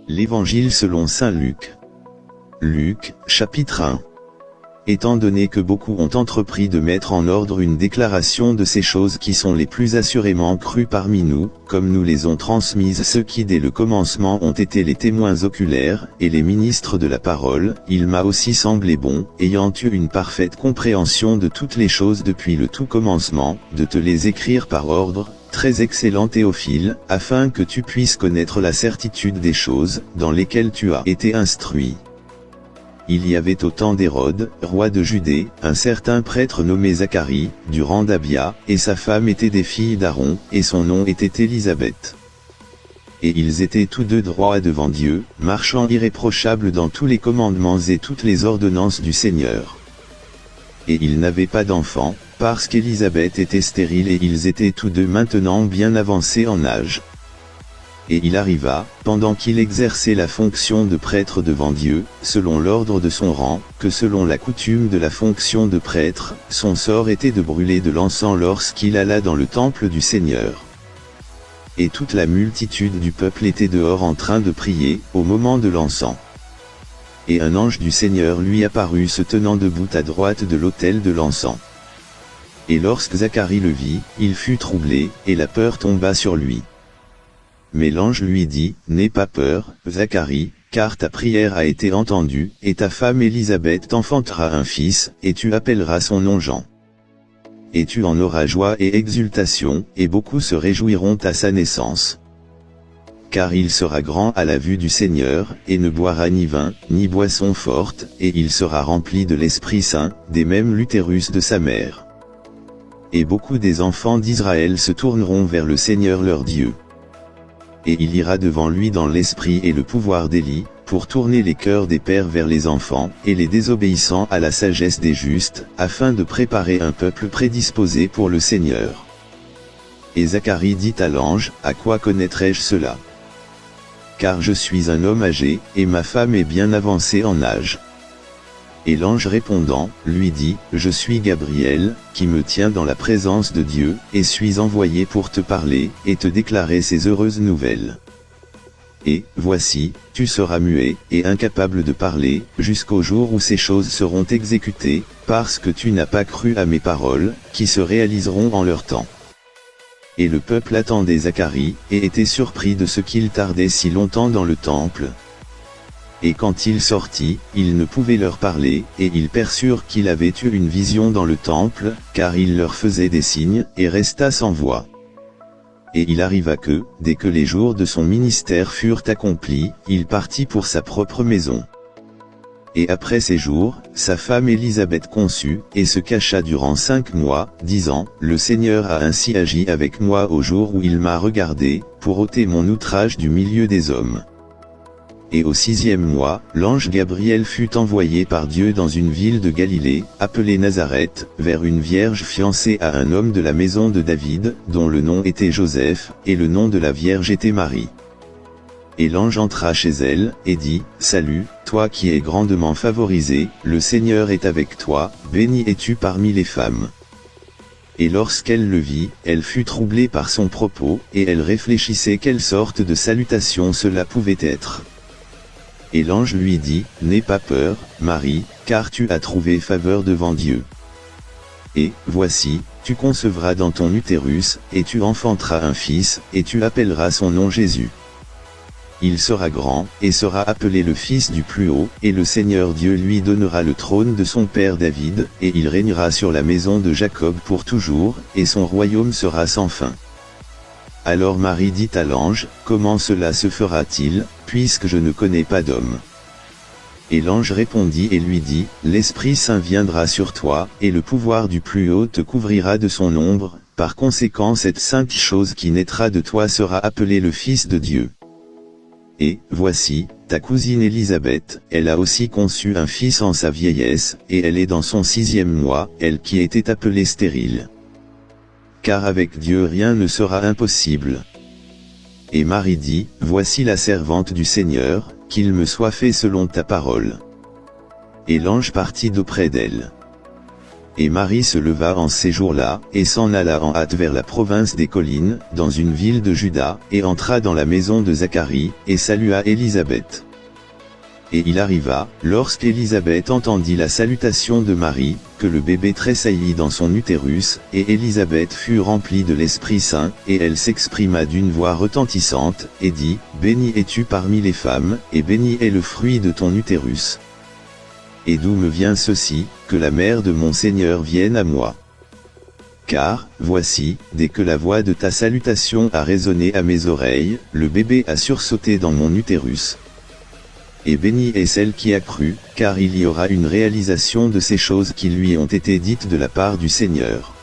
L'Évangile selon saint Luc. Luc, chapitre 1. Étant donné que beaucoup ont entrepris de mettre en ordre une déclaration de ces choses qui sont les plus assurément crues parmi nous, comme nous les ont transmises ceux qui dès le commencement ont été les témoins oculaires, et les ministres de la parole, il m'a aussi semblé bon, ayant eu une parfaite compréhension de toutes les choses depuis le tout commencement, de te les écrire par ordre, très excellent Théophile, afin que tu puisses connaître la certitude des choses, dans lesquelles tu as été instruit. Il y avait au temps d'Hérode, roi de Judée, un certain prêtre nommé Zacharie, du rang d'Abia, et sa femme était des filles d'Aaron, et son nom était Élisabeth. Et ils étaient tous deux droits devant Dieu, marchant irréprochables dans tous les commandements et toutes les ordonnances du Seigneur. Et ils n'avaient pas d'enfants, parce qu'Élisabeth était stérile et ils étaient tous deux maintenant bien avancés en âge. Et il arriva, pendant qu'il exerçait la fonction de prêtre devant Dieu, selon l'ordre de son rang, que selon la coutume de la fonction de prêtre, son sort était de brûler de l'encens lorsqu'il alla dans le temple du Seigneur. Et toute la multitude du peuple était dehors en train de prier, au moment de l'encens. Et un ange du Seigneur lui apparut se tenant debout à droite de l'autel de l'encens. Et lorsque Zacharie le vit, il fut troublé, et la peur tomba sur lui. Mais l'ange lui dit, n'aie pas peur, Zacharie, car ta prière a été entendue, et ta femme Élisabeth t'enfantera un fils, et tu appelleras son nom Jean. Et tu en auras joie et exultation, et beaucoup se réjouiront à sa naissance. Car il sera grand à la vue du Seigneur, et ne boira ni vin, ni boisson forte, et il sera rempli de l'Esprit Saint, des mêmes l'utérus de sa mère. Et beaucoup des enfants d'Israël se tourneront vers le Seigneur leur Dieu. Et il ira devant lui dans l'esprit et le pouvoir d'Élie, pour tourner les cœurs des pères vers les enfants, et les désobéissants à la sagesse des justes, afin de préparer un peuple prédisposé pour le Seigneur. Et Zacharie dit à l'ange, à quoi connaîtrai-je cela? Car je suis un homme âgé, et ma femme est bien avancée en âge. Et l'ange répondant, lui dit, je suis Gabriel, qui me tient dans la présence de Dieu, et suis envoyé pour te parler, et te déclarer ces heureuses nouvelles. Et, voici, tu seras muet, et incapable de parler, jusqu'au jour où ces choses seront exécutées, parce que tu n'as pas cru à mes paroles, qui se réaliseront en leur temps. Et le peuple attendait Zacharie, et était surpris de ce qu'il tardait si longtemps dans le temple. Et quand il sortit, il ne pouvait leur parler, et ils perçurent qu'il avait eu une vision dans le temple, car il leur faisait des signes, et resta sans voix. Et il arriva que, dès que les jours de son ministère furent accomplis, il partit pour sa propre maison. Et après ces jours, sa femme Élisabeth conçut, et se cacha durant 5 mois, disant, le Seigneur a ainsi agi avec moi au jour où il m'a regardé, pour ôter mon outrage du milieu des hommes. Et au 6e mois, l'ange Gabriel fut envoyé par Dieu dans une ville de Galilée, appelée Nazareth, vers une vierge fiancée à un homme de la maison de David, dont le nom était Joseph, et le nom de la vierge était Marie. Et l'ange entra chez elle, et dit, salut, toi qui es grandement favorisée, le Seigneur est avec toi, bénie es-tu parmi les femmes. Et lorsqu'elle le vit, elle fut troublée par son propos, et elle réfléchissait quelle sorte de salutation cela pouvait être. Et l'ange lui dit, n'aie pas peur, Marie, car tu as trouvé faveur devant Dieu. Et, voici, tu concevras dans ton utérus, et tu enfanteras un fils, et tu appelleras son nom Jésus. Il sera grand, et sera appelé le Fils du Plus-Haut, et le Seigneur Dieu lui donnera le trône de son père David, et il régnera sur la maison de Jacob pour toujours, et son royaume sera sans fin. Alors Marie dit à l'ange, comment cela se fera-t-il, puisque je ne connais pas d'homme? Et l'ange répondit et lui dit, l'Esprit Saint viendra sur toi, et le pouvoir du Plus-Haut te couvrira de son ombre, par conséquent cette sainte chose qui naîtra de toi sera appelée le Fils de Dieu. Et, voici, ta cousine Élisabeth, elle a aussi conçu un fils en sa vieillesse, et elle est dans son 6e mois, elle qui était appelée stérile. Car avec Dieu rien ne sera impossible. Et Marie dit, voici la servante du Seigneur, qu'il me soit fait selon ta parole. Et l'ange partit d'auprès d'elle. Et Marie se leva en ces jours-là, et s'en alla en hâte vers la province des collines, dans une ville de Juda, et entra dans la maison de Zacharie, et salua Élisabeth. Et il arriva, lorsqu'Élisabeth entendit la salutation de Marie, que le bébé tressaillit dans son utérus, et Élisabeth fut remplie de l'Esprit Saint, et elle s'exprima d'une voix retentissante, et dit, « Bénie es-tu parmi les femmes, et béni est le fruit de ton utérus. Et d'où me vient ceci, que la mère de mon Seigneur vienne à moi? Car, voici, dès que la voix de ta salutation a résonné à mes oreilles, le bébé a sursauté dans mon utérus. Et bénie est celle qui a cru, car il y aura une réalisation de ces choses qui lui ont été dites de la part du Seigneur. »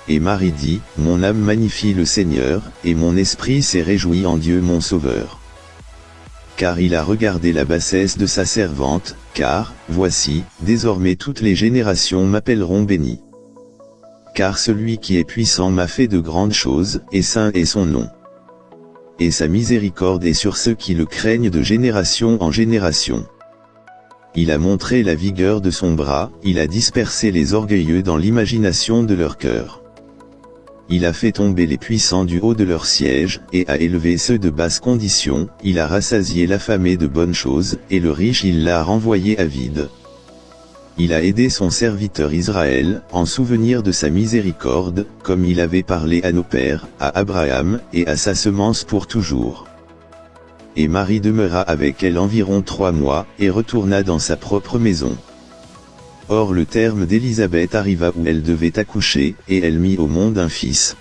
Et Marie dit, « Mon âme magnifie le Seigneur, et mon esprit s'est réjoui en Dieu mon Sauveur. Car il a regardé la bassesse de sa servante, car, voici, désormais toutes les générations m'appelleront béni. Car celui qui est puissant m'a fait de grandes choses, et saint est son nom. Et sa miséricorde est sur ceux qui le craignent de génération en génération. Il a montré la vigueur de son bras, il a dispersé les orgueilleux dans l'imagination de leur cœur. Il a fait tomber les puissants du haut de leur siège, et a élevé ceux de basse condition, il a rassasié l'affamé de bonnes choses, et le riche il l'a renvoyé à vide. Il a aidé son serviteur Israël, en souvenir de sa miséricorde, comme il avait parlé à nos pères, à Abraham, et à sa semence pour toujours. » Et Marie demeura avec elle environ 3 mois, et retourna dans sa propre maison. Or le terme d'Élisabeth arriva où elle devait accoucher, et elle mit au monde un fils.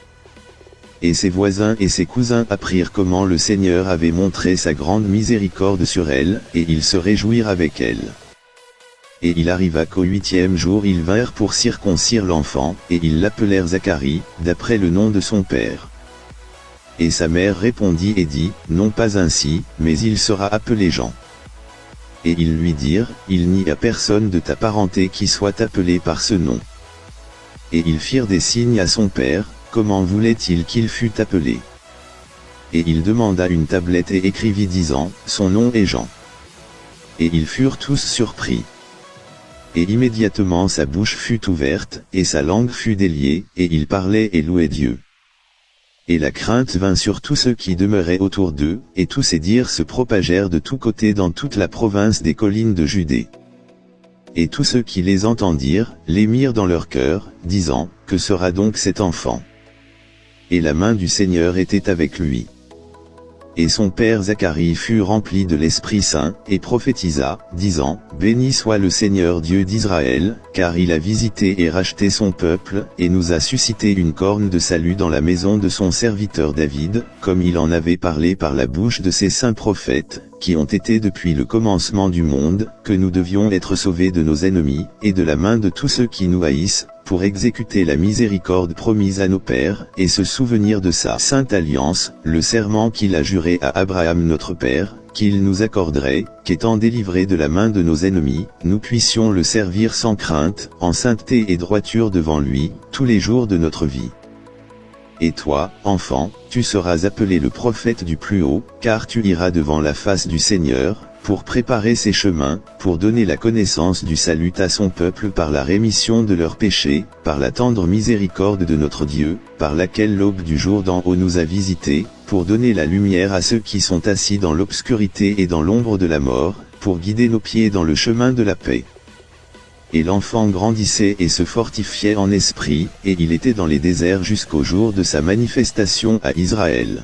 Et ses voisins et ses cousins apprirent comment le Seigneur avait montré sa grande miséricorde sur elle, et ils se réjouirent avec elle. Et il arriva qu'au 8e jour ils vinrent pour circoncire l'enfant, et ils l'appelèrent Zacharie, d'après le nom de son père. Et sa mère répondit et dit, « Non pas ainsi, mais il sera appelé Jean. » Et ils lui dirent, « Il n'y a personne de ta parenté qui soit appelé par ce nom. » Et ils firent des signes à son père, comment voulait-il qu'il fût appelé? Et il demanda une tablette et écrivit disant, « Son nom est Jean. » Et ils furent tous surpris. Et immédiatement sa bouche fut ouverte, et sa langue fut déliée, et il parlait et louait Dieu. Et la crainte vint sur tous ceux qui demeuraient autour d'eux, et tous ces dires se propagèrent de tous côtés dans toute la province des collines de Judée. Et tous ceux qui les entendirent, les mirent dans leur cœur, disant, « Que sera donc cet enfant? » Et la main du Seigneur était avec lui. Et son père Zacharie fut rempli de l'Esprit Saint, et prophétisa, disant, « Béni soit le Seigneur Dieu d'Israël, car il a visité et racheté son peuple, et nous a suscité une corne de salut dans la maison de son serviteur David, comme il en avait parlé par la bouche de ses saints prophètes, qui ont été depuis le commencement du monde, que nous devions être sauvés de nos ennemis, et de la main de tous ceux qui nous haïssent, pour exécuter la miséricorde promise à nos pères, et se souvenir de sa sainte alliance, le serment qu'il a juré à Abraham notre père, qu'il nous accorderait, qu'étant délivrés de la main de nos ennemis, nous puissions le servir sans crainte, en sainteté et droiture devant lui, tous les jours de notre vie. Et toi, enfant, tu seras appelé le prophète du Plus-Haut, car tu iras devant la face du Seigneur, pour préparer ses chemins, pour donner la connaissance du salut à son peuple par la rémission de leurs péchés, par la tendre miséricorde de notre Dieu, par laquelle l'aube du jour d'en haut nous a visités, pour donner la lumière à ceux qui sont assis dans l'obscurité et dans l'ombre de la mort, pour guider nos pieds dans le chemin de la paix. » Et l'enfant grandissait et se fortifiait en esprit, et il était dans les déserts jusqu'au jour de sa manifestation à Israël.